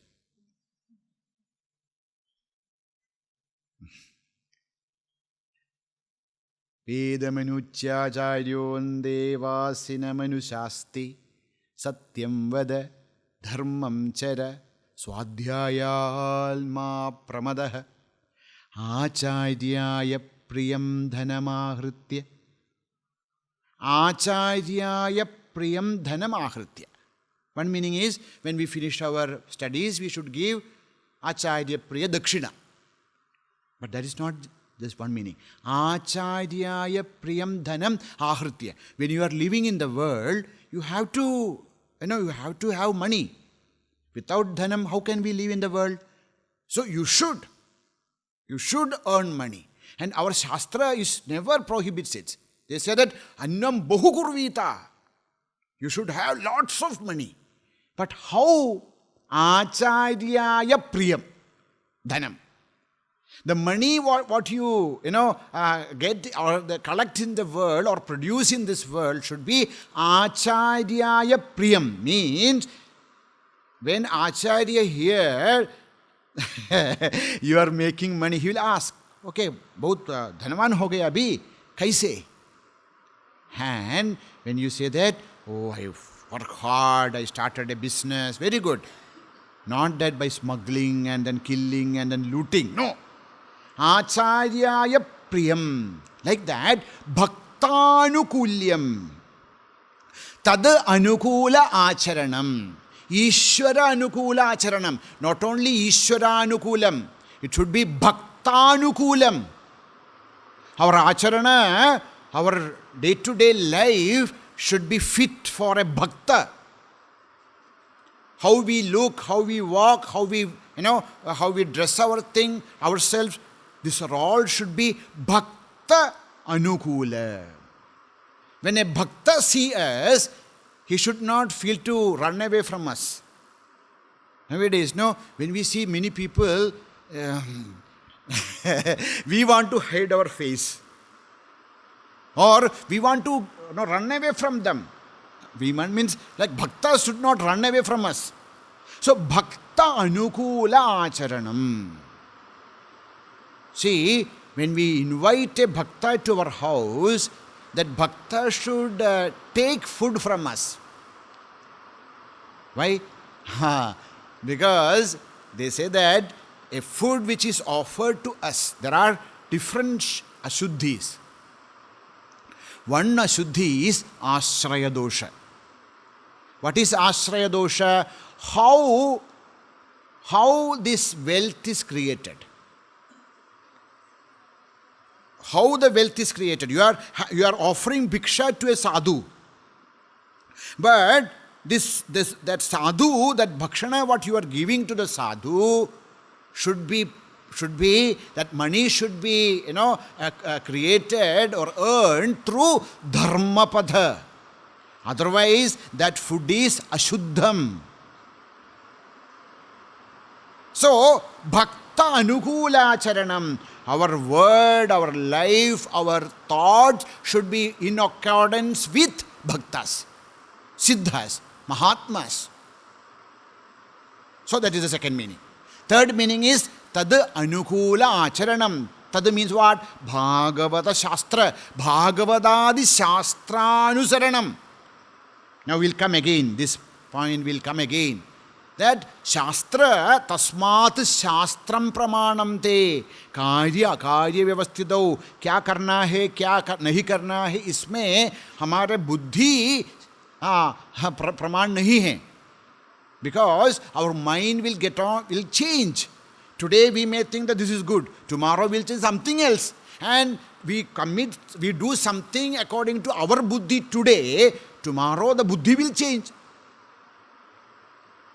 Vedamanuchyācāryon devāsinamanusāsti satyam vada dharmam chara swadhyāyāl mā pramadah ācāryāya priyam dhanamāhritya. Ācāryāya priyam dhanamāhritya. One meaning is, when we finish our studies, we should give Acharya priya dakshina. But that is not just one meaning. Acharyaya priyam dhanam ahritya. When you are living in the world, you have to have money. Without dhanam, how can we live in the world? So you should earn money. And our Shastra never prohibits it. They say that annam bahu kurvita. You should have lots of money. But how? Acharyaya priyam dhanam. The money what you get or collect in the world or produce in this world should be acharyaya priyam. Means when acharya here you are making money, he will ask, okay, bahut dhanavan ho gaya abhi, kaise? And when you say that, oh, I work hard, I started a business, very good. Not that by smuggling and then killing and then looting. No. Acharyaya priyam. Like that, bhaktānukulyam. tad-anukūlācaraṇaṁ. Īśvara-anukūlācaraṇaṁ. Not only Īśvara-anukulam, it should be bhaktānukulam. Our acharana, our day-to-day life should be fit for a bhakta. How we look, how we walk, how we dress ourselves, this all should be bhakta anukula. When a bhakta sees us, he should not feel to run away from us. Nowadays, when we see many people, we want to hide our face. Or we want to run away from them. Means like bhaktas should not run away from us. So bhakta anukūlācaraṇaṁ. See, when we invite a bhakta to our house, that bhakta should take food from us. Why? Because they say that a food which is offered to us, there are different ashuddhis. One ashuddhi is āśraya dosha. What is āśraya dosha? How this wealth is created. How the wealth is created. You are offering bhiksha to a sadhu. But that sadhu, that bhakshana what you are giving to the sadhu should be that money should be created or earned through dharmapada. Otherwise that food is ashuddham. So bhakta anukūlācaraṇaṁ. Our word, our life, our thoughts should be in accordance with bhaktas, siddhas, mahatmas. So that is the second meaning. Third meaning is tad-anukūlācaraṇaṁ. Tad means what? Bhāgavata Shastra. Bhāgavadādi Shastrānusaranam. Now we'll come again. This point will come again. That Shastra tasmat Shastram pramanam te. Karya vyavastitau. Kya karna hai, kya nahi karna hai. Isme hamare buddhi praman nahi hai. Because our mind will change. Today we may think that this is good. Tomorrow we'll change something else. And we do something according to our buddhi today. Tomorrow the buddhi will change.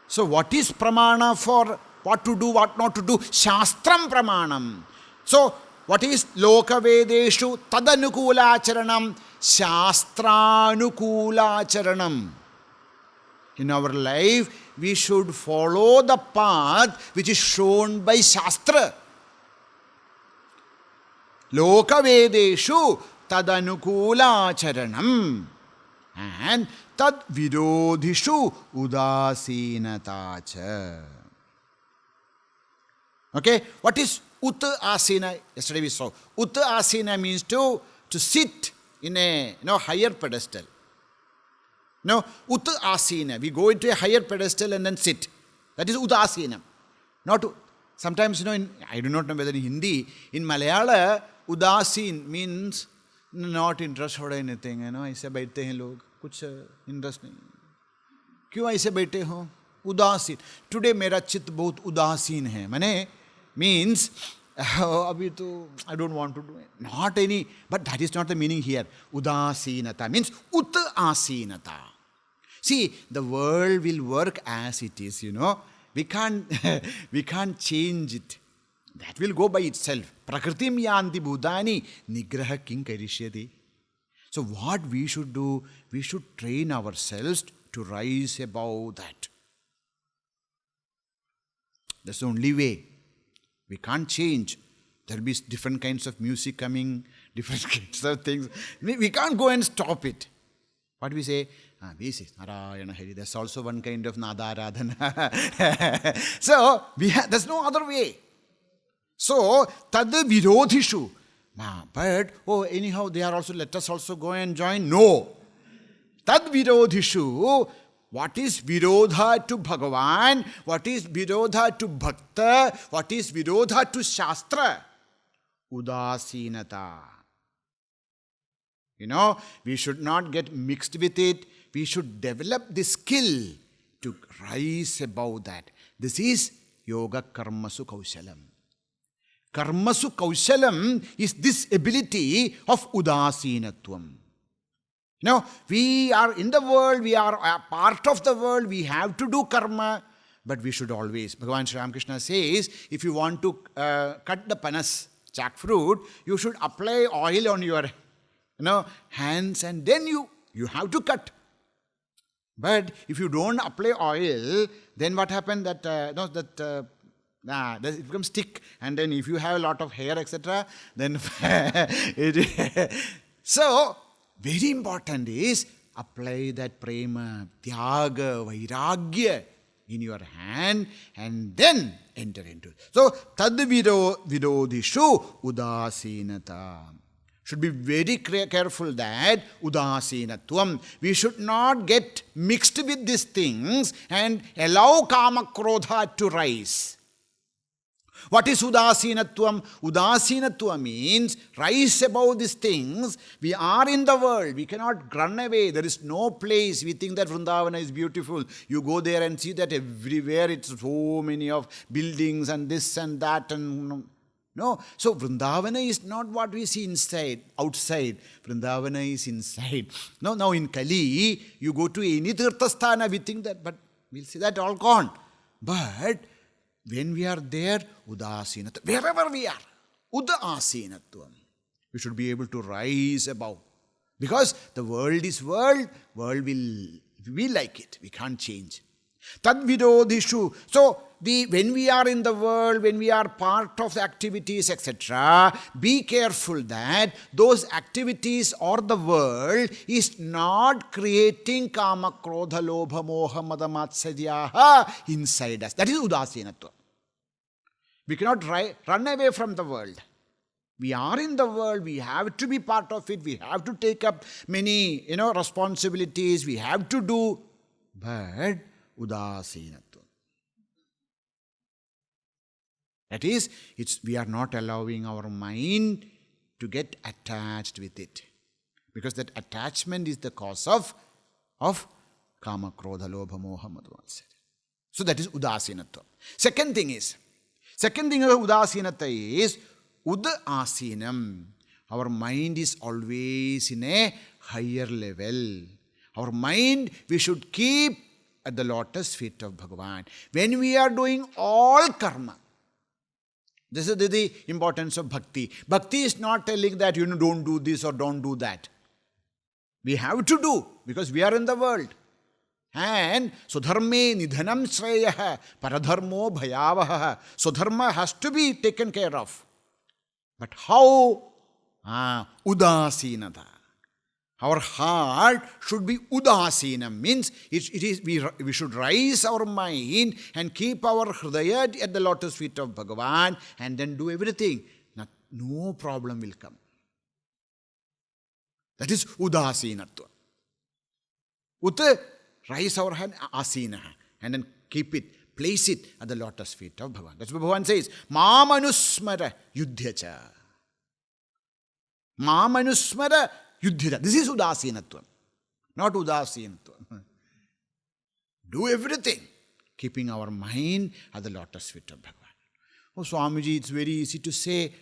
So what is pramana for what to do, what not to do? Shastram pramanam. So what is loka-vedeṣu tad-anukūlācaraṇaṁ? Shastrānukūlācaraṇaṁ. In our life, we should follow the path which is shown by Shastra. Loka-vedeṣu tad-anukūlācaraṇaṁ. And tad-virodhiṣūdāsīnatā. Okay, what is Upāsanā? Yesterday we saw. Upāsanā means to sit in a higher pedestal. No, Upāsanā. We go into a higher pedestal and then sit. That is Upāsanā. Sometimes, I do not know whether in Hindi, in Malayalam, Udasin means not interested or anything. ऐसे बैठते हैं लोग, कुछ interest नहीं. क्यों ऐसे बैठे हो? उदासीन. Today मेरा चित्त बहुत उदासीन है. means Oh, abhi to, I don't want to do it. Not any, but that is not the meaning here. Udāsīnatā means Upāsanā. See, the world will work as it is, We can't, we can't change it. That will go by itself. Prakritim yanti bhutani nigraha king karishyati. So what we should do, we should train ourselves to rise above that. That's the only way. We can't change. There will be different kinds of music coming, different kinds of things. We can't go and stop it. What do we say? This is Narayana Hari. That's also one kind of Nadaradhana. So, there's no other way. So, tad-virodhiṣū. But, anyhow, they are also, let us also go and join. No. Tad-virodhiṣū. What is virodha to Bhagavan? What is virodha to Bhakta? What is virodha to Shastra? Udāsīnatā. We should not get mixed with it. We should develop the skill to rise above that. This is yoga karmasu kaushalam. Karmasu kaushalam is this ability of udāsīnatvam. We are in the world, we are a part of the world, we have to do karma, but we should always, Bhagavan Sri Ramakrishna says, if you want to cut the panas, jackfruit, you should apply oil on your hands and then you have to cut. But if you don't apply oil, then what happens? That it becomes thick, and then if you have a lot of hair, etc., then so very important is apply that prema, tyaga, vairagya in your hand and then enter into it. So tad-virodhiṣū udāsīnatā. Should be very careful that udāsīnatvam. We should not get mixed with these things and allow kama krodha to rise. What is udāsīnatvam? Udāsīnatvam means rise above these things. We are in the world. We cannot run away. There is no place. We think that Vrindavana is beautiful. You go there and see that everywhere it's so many of buildings and this and that and no. So Vrindavana is not what we see outside. Vrindavana is inside. Now in Kali, you go to any tirthasthana, we think that, but we'll see that all gone. But when we are there, udāsīnatvam, wherever we are, udāsīnatvam, we should be able to rise above. Because the world is world we like it. We can't change. Tad-virodhiṣū. So, when we are in the world, when we are part of the activities, etc., be careful that those activities or the world is not creating kama, krodha, lobha, moha, mada, matsaryaha inside us. That is udāsīnatva. We cannot run away from the world. We are in the world, we have to be part of it, we have to take up many, responsibilities, we have to do, but udāsīnatva. That is, we are not allowing our mind to get attached with it. Because that attachment is the cause of kama, krodha, lobha, moha, mada, matsarya. So that is udāsīnatva. Second thing of udāsīnatva is udāsīnam. Our mind is always in a higher level. Our mind we should keep at the lotus feet of Bhagavan. When we are doing all karma, this is the importance of bhakti. Bhakti is not telling that, don't do this or don't do that. We have to do because we are in the world. And sudharme nidhanam śrayah paradharmo bhayavaha. Sudharma has to be taken care of. But how? Udāsīnatā. Our heart should be udāsīnam. Means we should rise our mind and keep our hridaya at the lotus feet of Bhagavan and then do everything. No problem will come. That is udāsīnatva. Rise our hand, asīna, and then keep it, place it at the lotus feet of Bhagavan. That's what Bhagavan says. Māṁ anusmara yudhyaca. Māṁ anusmara yudhyaca. This is udāsīnatva, not udāsīnatva. Do everything, keeping our mind at the lotus feet of Bhagavan. Oh, Swamiji, it's very easy to say,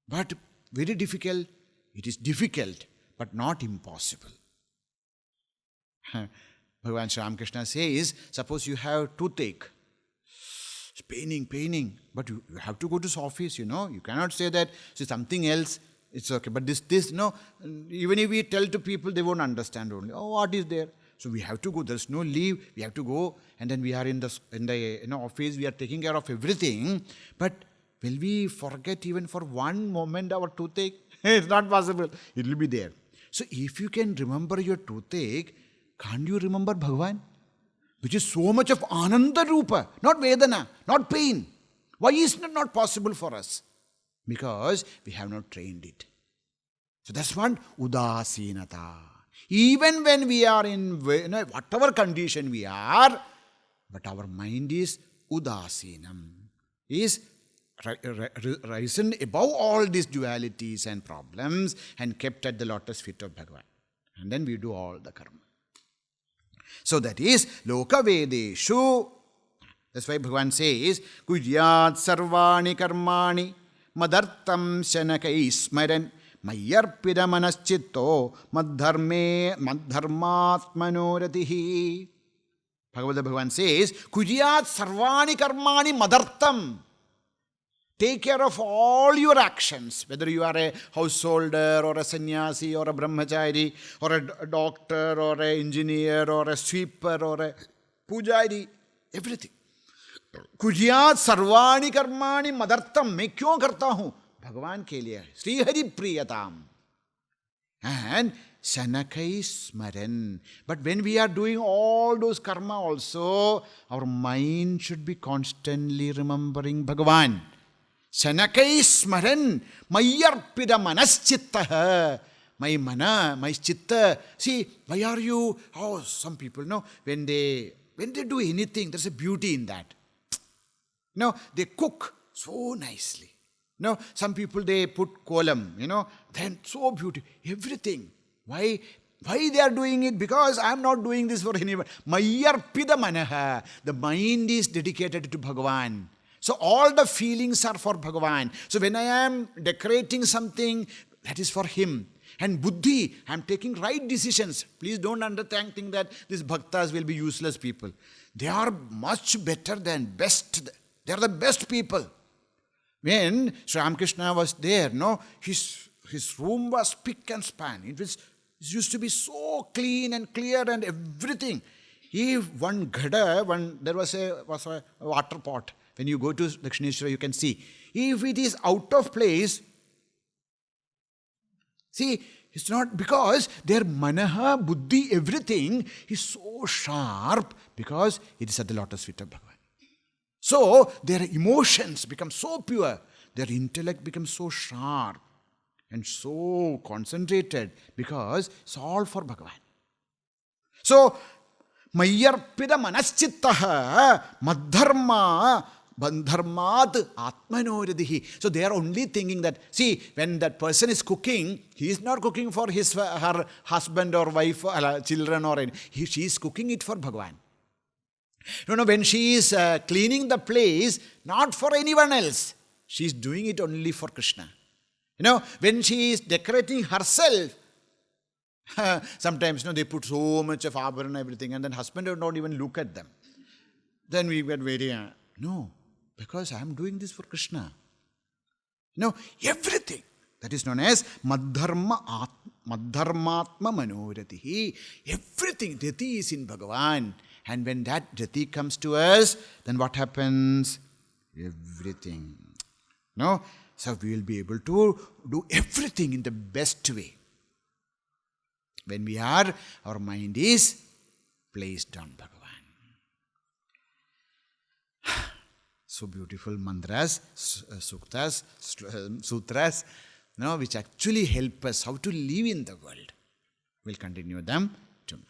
but very difficult. It is difficult, but not impossible. Bhagavan Sri Ramakrishna says, suppose you have toothache. It's paining, but you have to go to office, you cannot say that, so something else, it's okay. But this, even if we tell to people, they won't understand only. Oh, what is there? So we have to go. There's no leave. We have to go, and then we are in the office. We are taking care of everything. But will we forget even for one moment our toothache? It's not possible. It will be there. So if you can remember your toothache, can't you remember Bhagavan? Which is so much of Ananda Rupa, not Vedana, not pain. Why is it not possible for us? Because we have not trained it. So that's what Udāsīnatā. Even when we are in whatever condition we are, but our mind is Udāsīnam, is risen above all these dualities and problems and kept at the lotus feet of Bhagavan. And then we do all the karma. So that is loka-vedeṣu. That's why Bhagavan says, kuryāt sarvāni karmāni madartam shanakai smaran mayyarpida manaschitto madharmatmanoratihi. Bhagavan says, kuryāt sarvāni karmāni madartam. Take care of all your actions, whether you are a householder or a sannyasi or a brahmachari or a doctor or an engineer or a sweeper or a pujari, everything. Kuryāt sarvāni karmāni madartam. मैं क्यों करता हूँ? भगवान के लिए. Sri Hari Priyatam. And Shanakai Smaran. But when we are doing all those karma also, our mind should be constantly remembering Bhagavan. Shanakai Smaran mayyarpida manaschittaha. My mana, my chitta. See, why are you? Oh, some people, when they do anything, there's a beauty in that. They cook so nicely. Some people, they put kolam, then so beautiful. Everything. Why they are doing it? Because I am not doing this for anyone. Mayyarpida manaha. The mind is dedicated to Bhagavan. So all the feelings are for Bhagavan. So when I am decorating something, that is for him. And buddhi, I am taking right decisions. Please don't think that these bhaktas will be useless people. They are much better than best. They are the best people. When Sri Ramakrishna was there, his room was spick and span. It used to be so clean and clear and everything. If one ghada, there was a water pot. When you go to Dakshineshwara, you can see. If it is out of place, see, it's not because their manaha, buddhi, everything is so sharp because it is at the lotus feet of Bhagavan. So their emotions become so pure, their intellect becomes so sharp and so concentrated because it's all for Bhagavan. So, mayyarpida manaschittaha madharma bandharmat atmanoradihi. So they are only thinking that, see, when that person is cooking, he is not cooking for her husband or wife or children or anything. She is cooking it for Bhagavan. When she is cleaning the place, not for anyone else, she is doing it only for Krishna. When she is decorating herself, sometimes they put so much of abharana and everything, and then husband don't even look at them. Then we get very, no, because I am doing this for Krishna. Everything. That is known as madharmatma manoratihi. Everything, rati is in Bhagavan. And when that rati comes to us, then what happens? Everything. So we will be able to do everything in the best way. When our mind is placed on Bhagavan. So beautiful mantras, sūktas, sūtras, which actually help us how to live in the world. We'll continue them tomorrow.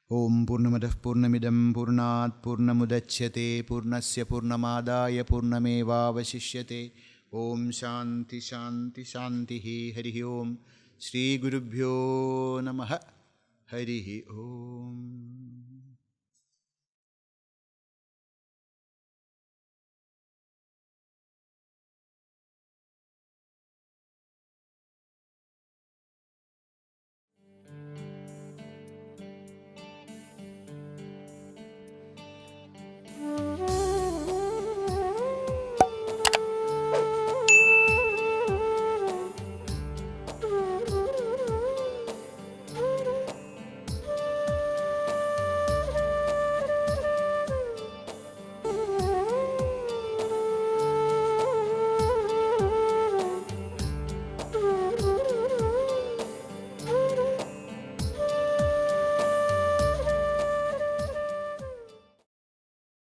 Om Purnamadah Purnamidam Purnat Purnamudachyate Purnasya Purnamadaya Purnameva Vasishyate. Om Shanti Shanti Shanti Harihi Om. Shri Gurubhyo Namaha Harihi Om.